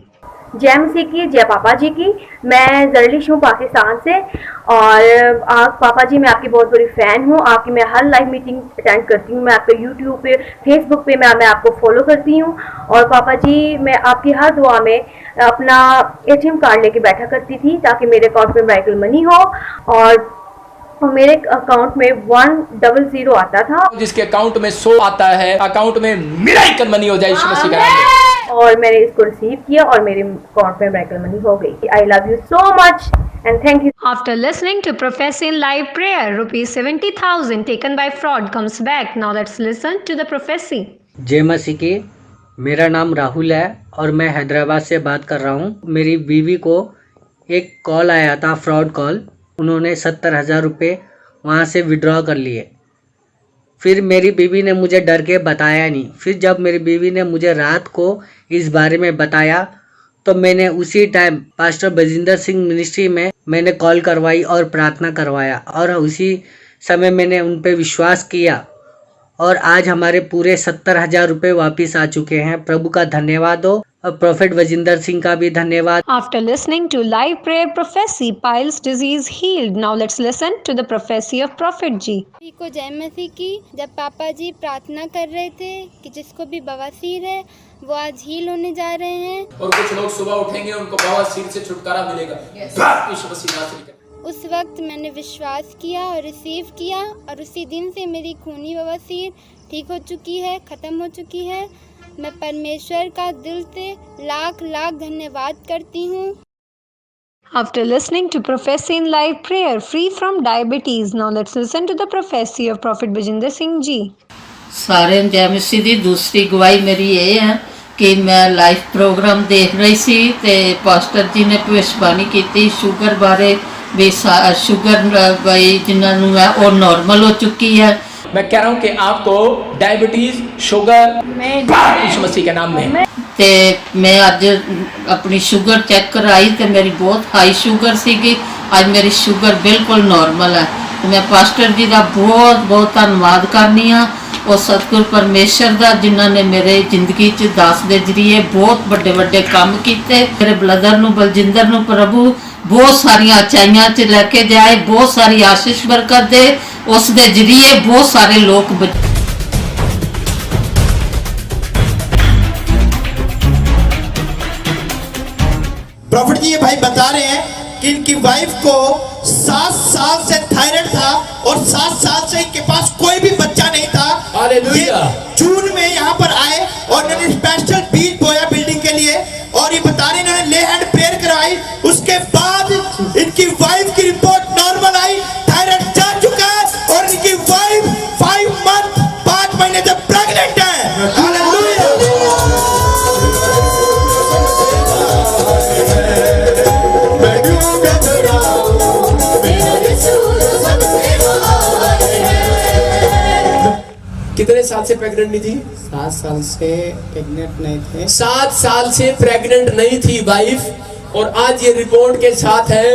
जय मसीह की, जय पापा जी की। मैं जर्लिश हूँ पाकिस्तान से और आप पापा जी मैं आपकी बहुत बड़ी फ़ैन हूँ। आपकी मैं हर लाइव मीटिंग अटेंड करती हूँ। मैं आपके यूट्यूब पे, फेसबुक पे मैं आपको फॉलो करती हूँ। और पापा जी मैं आपकी हर दुआ में अपना ATM कार्ड लेके बैठा करती थी ताकि मेरे अकाउंट में मिरेकल मनी हो, और मेरे अकाउंट में 100 आता था। जिसके अकाउंट में 100 आता है, अकाउंट में मिरेकल मनी हो जाए यीशु मसीह के नाम में। और मैंने इसको रिसीव किया और मेरे अकाउंट में मिरेकल मनी हो गई। I love you so much and thank you. After listening to prophecy in live prayer, rupees 70,000 taken by fraud comes back. Now let's listen to the prophecy. जय मसीह की। मेरा नाम राहुल है और मैं हैदराबाद से बात कर रहा हूँ। मेरी बीवी को एक कॉल आया था, फ्रॉड कॉल। उन्होंने 70,000 रुपये वहाँ से विड्रॉ कर लिए। फिर मेरी बीवी ने मुझे डर के बताया नहीं। फिर जब मेरी बीवी ने मुझे रात को इस बारे में बताया तो मैंने उसी time pastor Bajinder Singh ministry में मैंने कॉल करवाई और प्रार्थना करवाया, और उसी समय मैंने उन पे विश्वास किया और आज हमारे पूरे 70,000 रुपये वापिस आ चुके हैं। प्रभु का धन्यवाद हो और प्रोफेट बजिंदर सिंह का भी धन्यवाद। After listening to live prayer prophecy, piles disease healed. Now let's listen to the prophecy of Prophet G. को जय मसीह की। जब पापा जी प्रार्थना कर रहे थे कि जिसको भी बवासीर है वो आज हील होने जा रहे हैं, और कुछ लोग सुबह उठेंगे उनको बवासीर से छुटकारा मिलेगा यीशु मसीह नासरी के। उस वक्त मैंने विश्वास किया और रिसीव किया, और उसी दिन से मेरी खूनी बवासीर ठीक हो चुकी है, ख़त्म हो चुकी है। मैं परमेश्वर का दिल से लाख लाख धन्यवाद करती हूँ। After listening to prophecy in live prayer, free from diabetes. Now let's listen to the prophecy of Prophet Bajinder Singh Ji. सारे जय मसीह दी। दूसरी गवाही मेरी ये है कि मैं लाइव प्रोग्राम देख रही सी ते पास्टर जी ने भविष्यवाणी की शुगर बारे भी। शुगर भाई जिन्होंने है वो नॉर्मल हो चुकी है। मैं कह रहा हूँ कि आपको डायबिटीज, शुगर यीशु मसीह के नाम में। ते मैं आज अपनी शुगर चेक कराई तो मेरी बहुत हाई शुगर सी। आज मेरी शुगर बिल्कुल नॉर्मल है। तो मैं पास्टर जी का बहुत बहुत धन्यवाद करनी हाँ, और सतगुर परमेश्वर का जिन्होंने मेरे जिंदगी च दास के जरिए बहुत बड़े बड़े काम किए। मेरे ब्रदर नू बलजिंदर नू प्रभु बहुत सारिया अच्छाइयां च लेके जाए, बहुत सारी आशीष बरकत दे, उस दे जरिए बहुत सारे लोग प्रॉफिट जी ये भाई बता रहे हैं कि इनकी वाइफ को 7 साल से थायराइड था और 7 साल से इनके पास कोई भी बच्चा नहीं था। हालेलुया। जून में यहाँ पर आए और इन्होंने स्पेशल बीज बोया बिल्डिंग के लिए, और ये बता रहे इन्होंने ले हैंड प्रेयर कराई। उसके बाद इनकी वाइफ की रिपोर्ट नॉर्मल आई, थायराइड जा चुका है और इनकी वाइफ 5 महीने से प्रेग्नेंट है। हालेलुया। साल से प्रेग्नेंट नहीं थी? 7 साल से प्रेग्नेंट नहीं थे। 7 साल से प्रेग्नेंट नहीं थी वाइफ, और आज ये रिपोर्ट के साथ है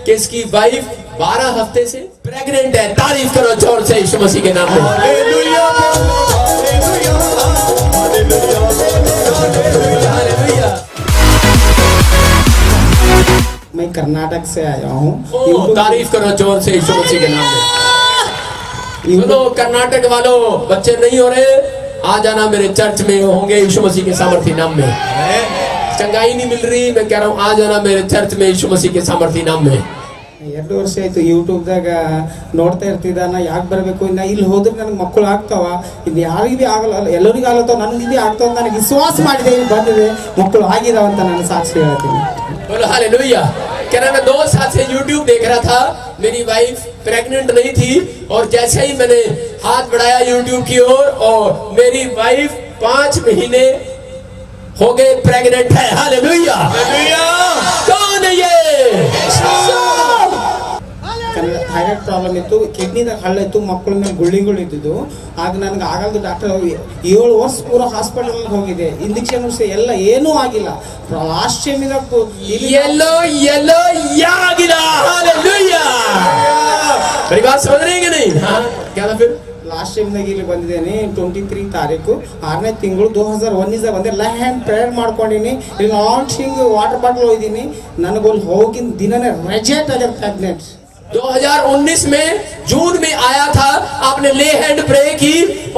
कि इसकी वाइफ 12 हफ्ते से प्रेग्नेंट है। तारीफ करो जोर से यीशु मसीह के नाम में। Hallelujah, hallelujah. मैं कर्नाटक से आया हूँ। तारीफ करो जोर से यीशु मसीह के नाम में। सुनो कर्नाटक वालों, बच्चे नहीं हो रहे, आ जाना मेरे चर्च में, होंगे यीशु मसीह के सामर्थी नाम में। चंगाई नहीं मिल रही, मैं कह रहा हूँ आ जाना मेरे चर्च में यीशु मसीह के सामर्थी नाम में। 2 ವರ್ಷ ಆಯ್ತು ಯೂಟ್ಯೂಬ್ದಾಗ ನೋಡ್ತಾ ಇರ್ತಿದ್ದಾನ, ಯಾಕೆ ಬರಬೇಕು, ಇನ್ನು ಇಲ್ಲಿ ಹೋದ್ರೆ ನನಗೆ ಮಕ್ಕಳು ಆಗ್ತಾವ, ಇದು ಯಾರಿಗೂ ಆಗಲ್ಲ, ಎಲ್ಲರಿಗೂ ಆಗತ್ತವ, ನನಗೆ ಇದು ಆಗ್ತಾವ, ನನಗೆ ವಿಶ್ವಾಸ ಮಾಡಿದೆ, ಇಲ್ಲಿ ಬಂದಿದೆ, ಮಕ್ಕಳು ಆಗಿದಾವ ಅಂತ ನಾನು ಸಾಕ್ಷಿ ಹೇಳ್ತೀನಿ। बोलो हालेलुया। कह रहा मैं 2 साल से YouTube देख रहा था, मेरी वाइफ प्रेग्नेंट नहीं थी, और जैसे ही मैंने हाथ बढ़ाया YouTube की ओर, और मेरी वाइफ 5 महीने हो गए प्रेग्नेंट है। हालेलुया, कौन है ये? ಥೈರಾಯ್ಡ್ ಪ್ರಾಬ್ಲಮ್ ಇತ್ತು, ಕಿಡ್ನಿದಾಗ ಹಳ್ಳ ಇತ್ತು, ಮಕ್ಕಳ ಮೇಲೆ ಗುಳ್ಳಿಗಳು ಇದ್ದಿದ್ದು, ಆಗ ನನಗೆ ಆಗಲ್ದು, ಡಾಕ್ಟರ್ 7 ವರ್ಷ ಪೂರ ಹಾಸ್ಪಿಟಲ್ ಹೋಗಿದೆ, ಇಂಜೆಕ್ಷನ್ ಎಲ್ಲ ಏನೂ ಆಗಿಲ್ಲ। ಲಾಸ್ಟ್ ಟೈಮ್ येलो येलो या गिरा। हालेलुया, मेरी बात समझ रहे हैं कि नहीं? हाँ, क्या था फिर? ಲಾಸ್ಟ್ ಟೈಮ್ದಾಗ ಇಲ್ಲಿ ಬಂದಿದ್ದೇನೆ 23 ತಾರೀಕು 6ನೇ ತಿಂಗಳು 2001 ಬಂದೆ, ಲೈವ್ ಪ್ರೇಯರ್ ಮಾಡ್ಕೊಂಡಿನಿ, ಇಲ್ಲಿ ಲಾಂಚಿಂಗ್ ವಾಟರ್ ಬಾಟಲ್ ಹೋಗಿದ್ದೀನಿ, ನನಗೊಂದು ಹೋಗಿನ ದಿನನೇ ರಿಜೆಕ್ಟ್ ಆಗಿದೆ ಪ್ರೆಗ್ನೆಂಟ್। 2019 में जून में आया था, आपने ले हैंड प्रे की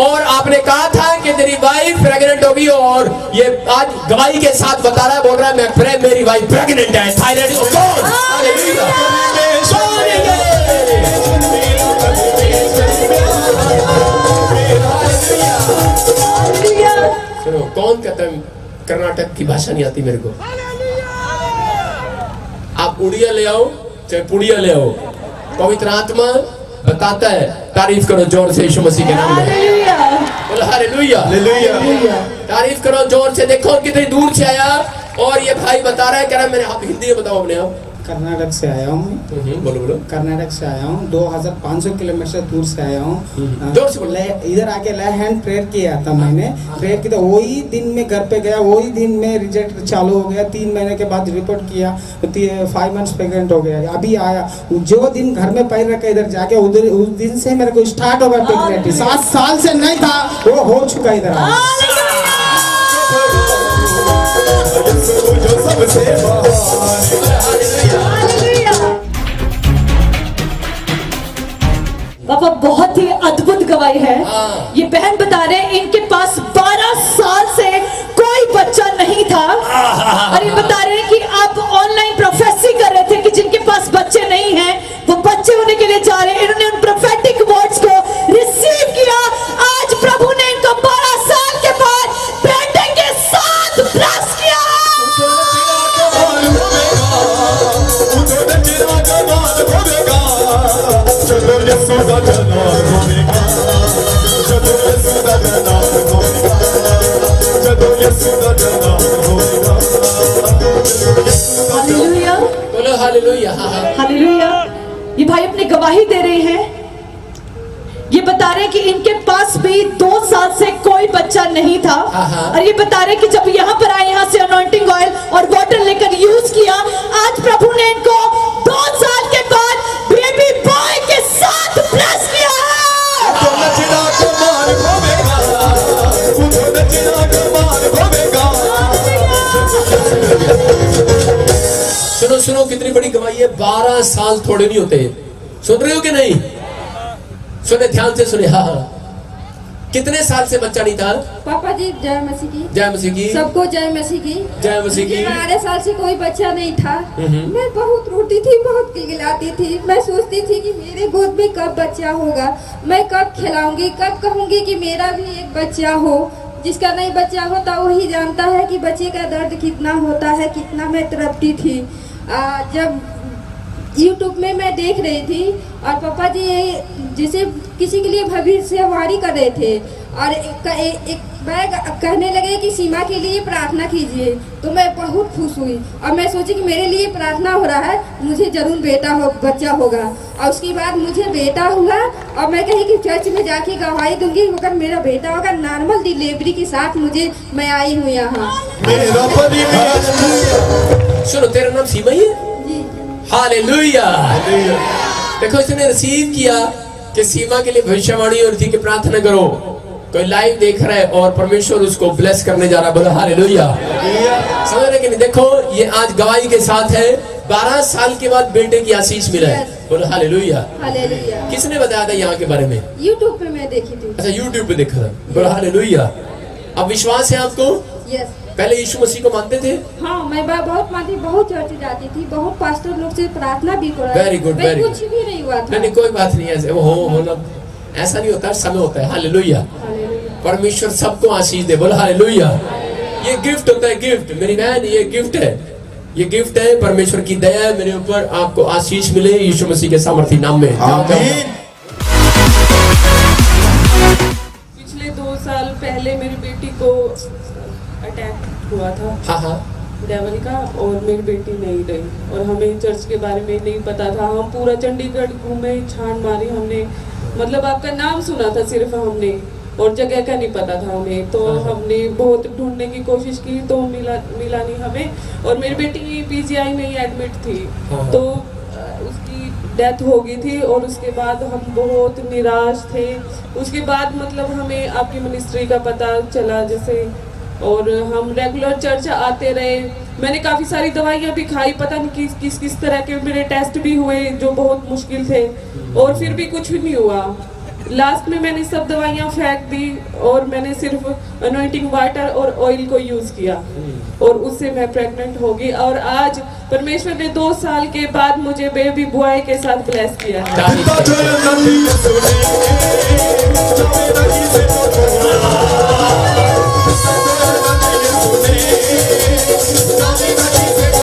और आपने कहा था कि तेरी वाइफ प्रेग्नेंट होगी, और ये आज गवाही के साथ बता रहा है, बोल रहा है मैं प्रे मेरी वाइफ प्रेग्नेंट है। थायराइड को कौन? हालेलुया, सुनो, कौन कहता है कर्नाटक की भाषा नहीं आती मेरे को? आप उड़िया ले आओ चाहे पुड़िया ले आओ, पवित्र आत्मा बताता है। तारीफ करो जोर से यीशु मसीह के नाम में। बोलो हालेलुया, हालेलुया। तारीफ करो जोर से। देखो कितनी दूर से आया, और ये भाई बता रहा है, कह रहा है मेरे, आप हिंदी में बताओ अपने आप। कर्नाटक से आया हूँ। बोलो बोलो। कर्नाटक से आया हूँ, 2500 किलोमीटर दूर से आया हूँ। जोर से बोलो। इधर आके लैंड हैंड प्रेयर किया था मैंने, प्रेयर किया, वही दिन में घर पे गया, वही दिन में रिजेक्ट चालू हो गया। 3 महीने के बाद रिपोर्ट किया, 5 मंथ्स प्रेग्नेंट हो गया। अभी आया, जो दिन घर में पैर रखा इधर जाके, उधर उस दिन से मेरे को स्टार्ट होगा प्रेग्नेंट। 7 साल से नहीं था, वो हो चुका इधर। बाबा बहुत ही अद्भुत गवाही है। ये बहन बता रहे हैं इनके पास 12 साल से कोई बच्चा नहीं था, और ये बता रहे हैं कि आप ऑनलाइन प्रोफेसी कर रहे थे कि जिनके पास बच्चे नहीं हैं वो बच्चे होने के लिए जा रहे हैं। इन्होंने उन प्रोफेटिक वर्ड्स को रिसीव किया। आज प्रभु ने इनको 12 साल के बाद बेटे के साथ ब्लेस किया। हालेलुया, बोलो हालेलुया, हालेलुया। ये भाई अपनी गवाही दे रहे हैं, ये बता रहे हैं कि इनके पास भी 2 साल से कोई बच्चा नहीं था, और ये बता रहे हैं कि जब यहाँ पर आए, यहाँ से अनॉइंटिंग ऑयल और वाटर लेकर यूज किया, आज प्रभु ने इनको 2 साल के बाद बेबी बॉय के साथ ब्लेस किया। सुनो सुनो, कितनी बड़ी गवाही है। 12 साल थोड़े नहीं होते। सुन रहे हो कि नहीं? सुने, ध्यान से सुने। हाँ हाँ, कितने साल से बच्चा नहीं था? पापा जी जय मसीह की। जय मसीह की। सबको जय मसीह की। जय मसीह की। 12 साल से कोई बच्चा नहीं था। मैं बहुत रोती थी, बहुत गिलगिलाती थी। मैं सोचती थी कि मेरे गोद में कब बच्चा होगा, मैं कब खिलाऊंगी, कब कहूंगी कि मेरा भी एक बच्चा हो। जिसका नहीं बच्चा होता वही जानता है कि बच्चे का दर्द कितना होता है, कितना मैं तड़पती थी। जब YouTube में मैं देख रही थी, और पापा जी जैसे किसी के लिए भविष्यवाणी कर रहे थे, और एक वह कहने लगे कि सीमा के लिए प्रार्थना कीजिए, तो मैं बहुत खुश हुई और मैं सोची कि मेरे लिए प्रार्थना हो रहा है, मुझे जरूर बच्चा होगा। और उसके बाद मुझे बेटा हुआ और मैं कहीं कि चर्च में जाके गवाही दूंगी अगर मेरा बेटा होगा। नॉर्मल डिलीवरी के साथ मैं आई हूँ यहाँ। सुनो, तेरा नाम सीमा ही है? हालेलुया। देखो, इसने रिसीव किया कि सीमा के लिए भविष्यवाणी हो रही थी कि प्रार्थना करो। कोई लाइव देख रहा है और परमेश्वर उसको ब्लेस करने जा रहा है। बोलो हालेलुया। समझ रहे कि नहीं? देखो, ये आज गवाही के साथ है। 12 साल के बाद बेटे की आशीष मिला है। बोलो हालेलुया। हालेलुया। किसने बताया था यहाँ के बारे में? यूट्यूब पे मैं देखी थी। अच्छा, यूट्यूब पे देखा था। बोलो हालेलुया। अब विश्वास है आपको? यस। पहले यीशु मसीह को मानते थे? हाँ, मैं बहुत मानती, बहुत चर्च जाती थी, बहुत पास्टर लोग से प्रार्थना भी करा। Very good, very good. कुछ भी नहीं हुआ था। नहीं, कोई बात नहीं, ऐसे होना ऐसा नहीं होता, समय होता है। हालेलुया। परमेश्वर सबको आशीष दे। बोलो हालेलुया। ये गिफ्ट होता है, गिफ्ट। मेरी बहन, ये गिफ्ट है, ये गिफ्ट है। परमेश्वर की दया है मेरे ऊपर, आपको आशीष मिले यीशु मसीह के सामर्थी नाम में। पिछले 2 साल पहले मेरी बेटी को अटैक हुआ था। हाँ हाँ, डेविल का, और मेरी बेटी नहीं रही और हमें चर्च के बारे में नहीं पता था। हम पूरा चंडीगढ़ घूमे, छान मारी हमने, मतलब आपका नाम सुना था सिर्फ हमने, और जगह का नहीं पता था हमें। तो हमने बहुत ढूंढने की कोशिश की तो मिला नहीं हमें। और मेरी बेटी पीजीआई में ही एडमिट थी, तो उसकी डेथ हो गई थी। और उसके बाद हम बहुत निराश थे। उसके बाद मतलब हमें आपकी मिनिस्ट्री का पता चला जैसे, और हम रेगुलर चर्च आते रहे। मैंने काफ़ी सारी दवाइयाँ भी खाई, पता नहीं किस तरह के मेरे टेस्ट भी हुए जो बहुत मुश्किल थे, और फिर भी कुछ भी नहीं हुआ। लास्ट में मैंने सब दवाइयाँ फेंक दी और मैंने सिर्फ अनॉइंटिंग वाटर और ऑयल को यूज़ किया, और उससे मैं प्रेग्नेंट हो गई। और आज परमेश्वर ने 2 साल के बाद मुझे बेबी बॉय के साथ ब्लेस किया है।